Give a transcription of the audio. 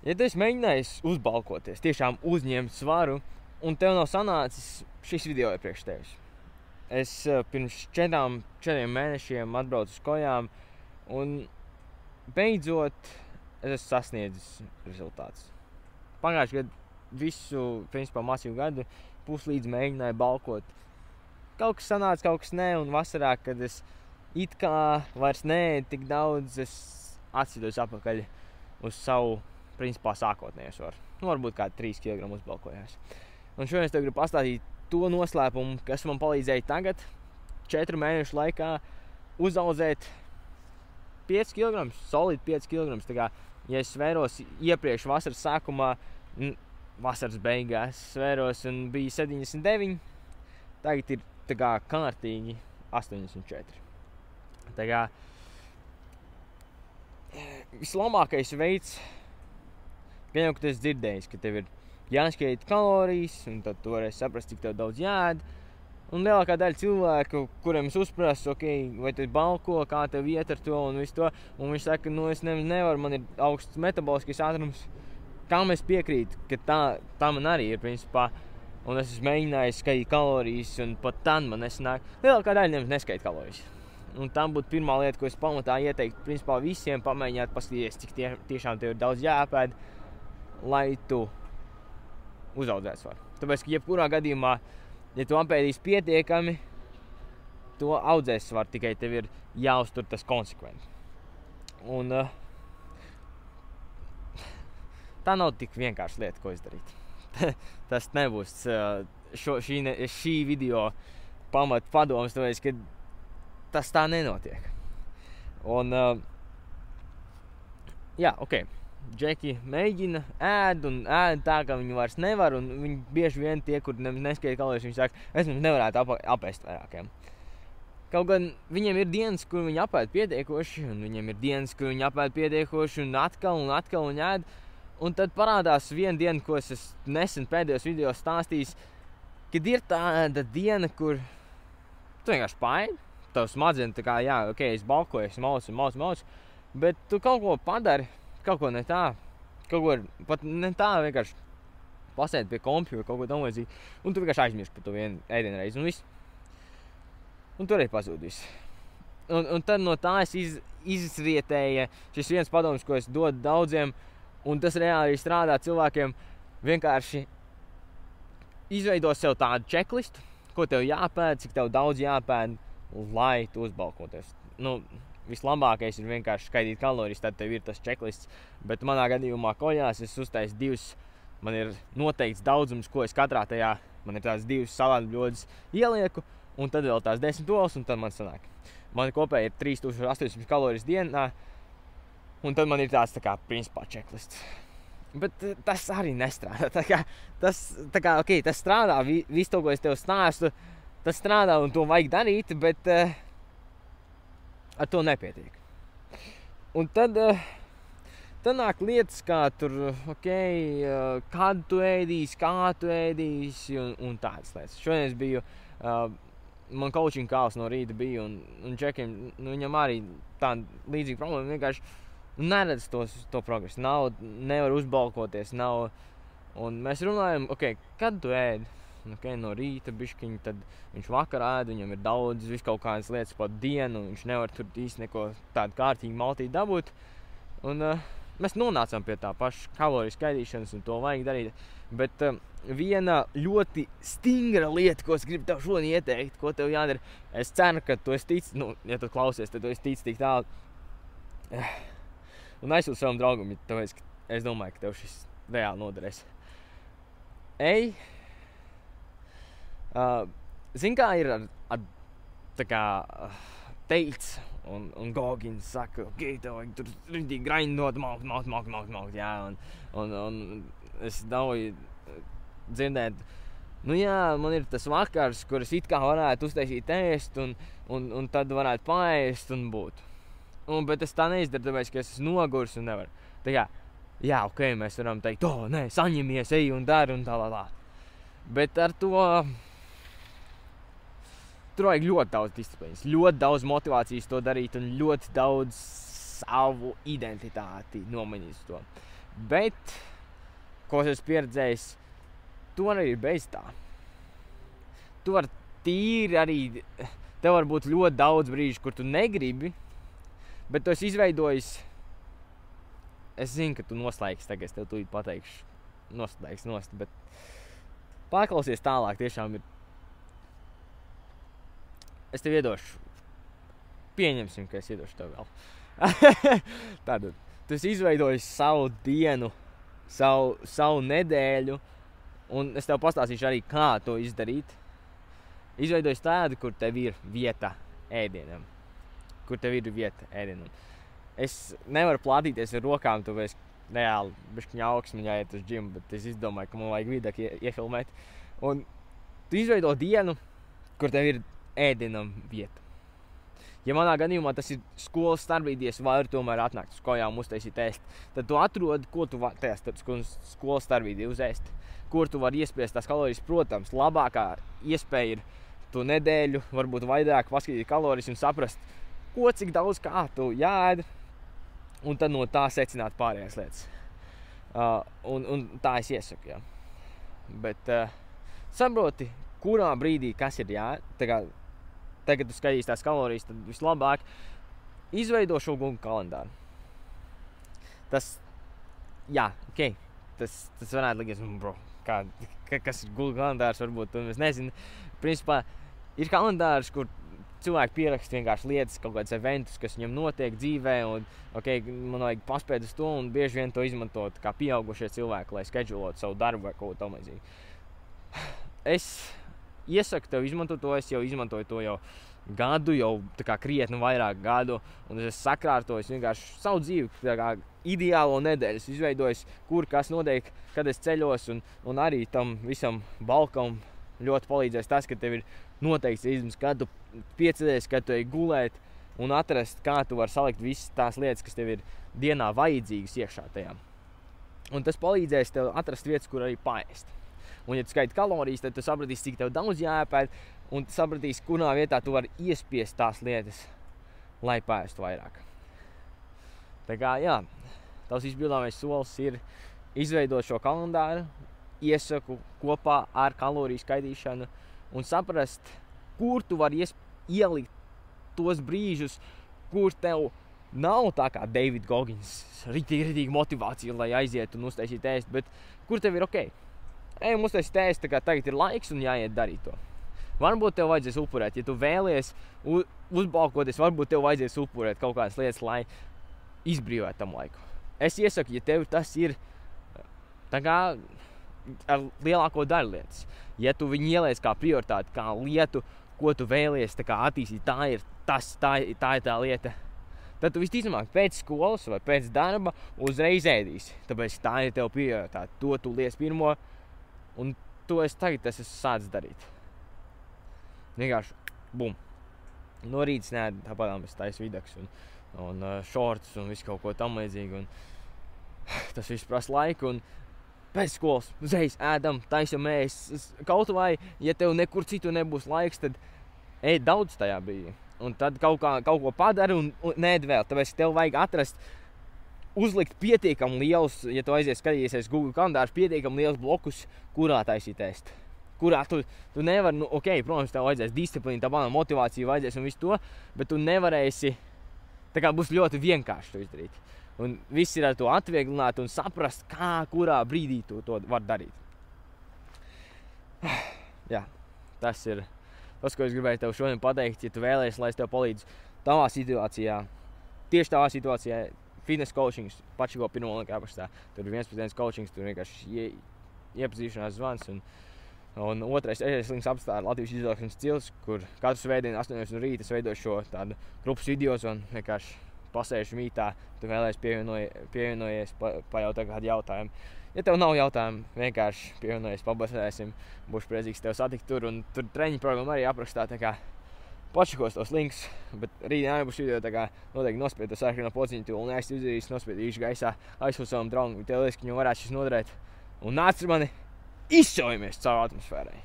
Ja tu esi mēģinājis uzbalkoties, tiešām uzņemt svaru, un tev nav sanācis, šis video ir priekš tevis. Es pirms 4 mēnešiem atbraucu uz kojām, un beidzot es esmu sasniedzis rezultātus. Pagājuši gadu visu, principā mācību gadu, puslīdz mēģināju balkot. Kaut kas sanāca, kaut kas nē, un vasarā, kad es it kā vairs tik daudz, es atsidos atpakaļ uz savu, principā, sākotnējo svaru. Varbūt kādi 3 kg uzbalkojās. Un šodien es tev gribu pastāstīt to noslēpumu, kas man palīdzēja tagad, 4 mēnešu laikā, uzaudzēt 5 kg, solidi 5 kg. Tā kā, ja es svēros iepriekš vasaras sākumā, vasaras beigās svēros un bija 79, tagad ir tā kā kārtīgi 84. Tā kā vislabākais veids, gan jau, ka tu esi dzirdējis, ka tev ir jāskaita kalorijas, un tad tu varēsi saprast, cik tev daudz jāēd. Un lielākā daļa cilvēku, kuriem es uzprasu, vai tu balko, kā tev iet ar to un visu to, un viņš saka, es nevaru, man ir augsts metaboliskais ātrums, kam es piekrītu, ka tā man arī ir, principā, un es esmu mēģinājis skaitīt kalorijas, un pat tad man nesanāk. Lielākā daļa neskaita kalorijas. Un tā būtu pirmā lieta, ko es pamatā ieteiktu, principā, visiem pamēģināt paskatīties, cik tiešām tev ir daudz jāpēd, lai tu uzaudzētu svaru. Tāpēc, ka jebkurā gadījumā, ja tu apēdīsi pietiekami, to audzēs svaru, tikai tev ir jāuztur tas konsekventi. Un tā nav tik vienkārši lieta, ko izdarīt. Tas nebūs šī video pamat padoms, tāpēc, ka tas tā nenotiek. Un, Džeki mēģina, ēd tā, ka viņi vairs nevar, un viņi bieži vien tie, kur neskaita kalorijas, viņi saka, es nevarētu apēst vairākiem. Kaut gan viņiem ir dienas, kur viņi apēd pietiekoši, un viņiem ir dienas, kur viņi apēd pietiekoši, un atkal un ēd. Un tad parādās viena diena, ko es nesen pēdējos video stāstījis, kad ir tāda diena, kur tu vienkārši paēdi, tavs smadzenes tā kā, es balkoju, es maucu, bet tu kaut ko padari, kaut ko ne tā, pat ne tā, vienkārši pasēdi pie kompju vai kaut ko tam līdzīgi, un tu vienkārši aizmirsti par to vienu ēdienreizi, un viss. Un tur arī pazūd viss. Un tad no tā es izrietēja šis viens padoms, ko es dodu daudziem, un tas reāli arī strādā cilvēkiem, vienkārši izveido sev tādu checklistu, ko tev jāpēd, cik tev daudz jāpēd, lai tu uzbalkoties. Vislabākais ir vienkārši skaitīt kalorijas, tad tev ir tas checklists, bet manā gadījumā kojās es uztaisu 2, man ir noteikts daudzums, ko es katrā tajā, man ir tās 2 salātu bļodas ielieku, un tad vēl tās 10 olas, un tad man sanāk. Man kopēji ir 3800 kalorijas dienā, un tad man ir tāds, principā, checklists. Bet tas arī nestrādā. Tas strādā, visu to, ko es tev stāstu, tas strādā un to vajag darīt, bet ar to nepietiek. Un tad nāk lietas, kā tur, kad tu ēdīsi, kā tu ēdīsi un tādas lietas. Šodien es biju, man coaching kāls no rīta bija, un Džekiem, viņam arī tāda līdzīga problēma, vienkārši neredz to progresu, nevar uzbalkoties, un mēs runājam, kad tu ēdi? No rīta bišķiņ, tad viņš vakarā ēd, viņam ir daudz, visu kaut kādas lietas pa dienu, viņš nevar tur īsti neko tādu kārtīgu maltīti dabūt, un mēs nonācām pie tā paša kaloriju skaitīšanas, un to vajag darīt, bet viena ļoti stingra lieta, ko es gribu tev šodien ieteikt, ko tev jādara, es ceru, ka tu esi ticis, ja tu klausies, tad tu esi ticis tik tālu, un aizsūti savam draugam, tāpēc, ka es domāju, ka tev šis reāli noderēs. Zini, kā ir teicis, un Gogins saka, tev vajag tur rindīgi grindot, maukt, jā, un es daudz dzirdēt, man ir tas vakars, kur es it kā varētu uztaisīt ēst, un tad varētu paēst un būt. Bet es tā neizdaru, tāpēc, ka es esmu nogurs un nevaru. Tā kā, mēs varam teikt, saņemies, ej un dari un tā. Bet ar to tur vajag ļoti daudz disciplīnas, ļoti daudz motivācijas to darīt un ļoti daudz savu identitāti nomainīt to. Bet, ko es esmu pieredzējis, tu arī ir bez tā. Tu vari tīri arī, tev var būt ļoti daudz brīžu, kur tu negribi, bet tu esi izveidojis, es zinu, ka tu noslēgsi tagad, es tev tūlīt pateikšu, noslēgsi nost, bet paklausies tālāk, tiešām ir, es tev iedošu, pieņemsim, ka es iedošu tev vēl. Tātad, tu esi izveidojis savu dienu, savu nedēļu, un es tev pastāstīšu arī, kā to izdarīt. Izveidojis tādu, kur tev ir vieta ēdienam. Es nevaru plātīties ar rokām, tāpēc reāli bišķiņ augsmi jāiet uz džimu, bet es izdomāju, ka man vajag vidāk iefilmēt. Un tu izveido dienu, kur tev ir ēdienam vieta. Ja manā gadījumā tas ir skolas starpbrīdī, es varu tomēr atnākt uz kājām uztaisīt ēst, tad tu atrodi, ko tu vari skolas starpbrīdī uzēst, kur tu vari iespiest tās kalorijas. Protams, labākā iespēja ir to nedēļu, varbūt vairāk paskatīt kalorijas un saprast, ko cik daudz kā tu jāēd, un tad no tā secināt pārējās lietas. Un tā es iesaku, jā. Bet saproti, kurā brīdī kas ir jāēd. Tagad tu skatīsi tās kalorijas, tad vislabāk izveido šo Google kalendāru. Tas varētu likties, bro, kas ir Google kalendārs, varbūt tu nezini. Principā ir kalendārs, kur cilvēki pieraksta vienkārši lietas, kaut kādas eventus, kas viņam notiek dzīvē, un man vajag paspēt uz to, un bieži vien to izmantot kā pieaugušie cilvēki, lai skedžulotu savu darbu vai kaut ko tamlīdzīgi. Es iesaku tev izmantot to, es jau izmantoju to jau gadu, jau tā kā krietni vairāk gadu, un es esmu sakārtojis vienkārši savu dzīvi, tā kā ideālo nedēļu. Es izveidojis, kur kas notiek, kad es ceļos, un arī tam visam balkam ļoti palīdzēs tas, ka tev ir noteikts ritms, kad tu piecelies, kad tu ej gulēt, un atrast, kā tu vari salikt visas tās lietas, kas tev ir dienā vajadzīgas iekšā tajā. Un tas palīdzēs tev atrast vietas, kur arī paēst. Un, ja tu skaiti kalorijas, tad tu sapratīsi, cik tev daudz jāēpēd, un tu sapratīsi, kurā vietā tu vari iespiest tās lietas, lai paēstu vairāk. Tā kā, jā, tavs izpildāmais solis ir izveidot šo kalendāru, iesaku kopā ar kaloriju skaitīšanu un saprast, kur tu vari ielikt tos brīžus, kur tev nav tā kā David Goggins, ritīgi motivācija, lai aizietu un uztaisītu ēst, bet kur tev ir ejam uztaisīt ēst, tā kā tagad ir laiks un jāiet darīt to. Varbūt tev vajadzēs upurēt, ja tu vēlies uzbalkoties, varbūt tev vajadzēs upurēt kaut kādas lietas, lai izbrīvētu tam laiku. Es iesaku, ja tev tas ir tā kā ar lielāko daļu lietas, ja tu viņu ieliec kā prioritāti, kā lietu, ko tu vēlies tā kā attīstīt, tā ir tā lieta, tad tu visticamāk pēc skolas vai pēc darba uzreiz ēdīsi, tāpēc tā ir tev prioritāte, to tu liec pirmo, un to es esmu sācis darīt. Vienkārši, bum. No rītas neēdu, tāpatām es taisu vidaks un šortus un visu kaut ko tamlīdzīgi, un tas viss prasa laiku, un pēc skolas uzreiz ēdam, taisam ēst. Kaut vai, ja tev nekur citu nebūs laiks, tad ēd daudz tajā brīdī. Un tad kaut ko padari un neēd vēl, tāpēc tev vajag atrast, uzlikt pietiekami liels, ja tu aizies skatīsies Google kalendārs, pietiekami liels blokus, kurā taisīt ēst. Kurā tu nevari, protams, tev vajadzēs disciplīna, tā motivācija vajadzēs un visu to, bet tu nevarēsi, tā kā būs ļoti vienkārši to izdarīt. Un viss ir ar to atvieglināt un saprast, kurā brīdī tu to var darīt. Jā, tas ir tas, ko es gribēju tev šodien pateikt, ja tu vēlēsies, lai es tev palīdzu tavā situācijā, tieši tavā situācijā, fitness coachings, pačiko pirmo link aprakstā. Tur ir 1:1 coachings, tur vienkārši iepazīšanās zvans. Un otrais links apstā ir Latvijas izaugsmes cils, kur katru svētdienu 8 no rīta es veidoju šo tādu grupas videos un vienkārši pasēžu mītā, tu vēlēs pievienojies, pajautā kādu jautājumu. Ja tev nav jautājumu, vienkārši pievienojies, pabasēsim, būšu priecīgs tev satikt tur, un tur treniņu programma arī aprakstā, tā kā pačakos tos links, bet rītdien būs video, tā kā noteikti nospied to sarkano pociņu, tu vēl neesi izdarījis, nospied īši gaisā, aizsūt savam draugam, tev liekas, ka viņam varētu šis noderēt, un nāc ar mani, izšaujamies caur atmosfērai.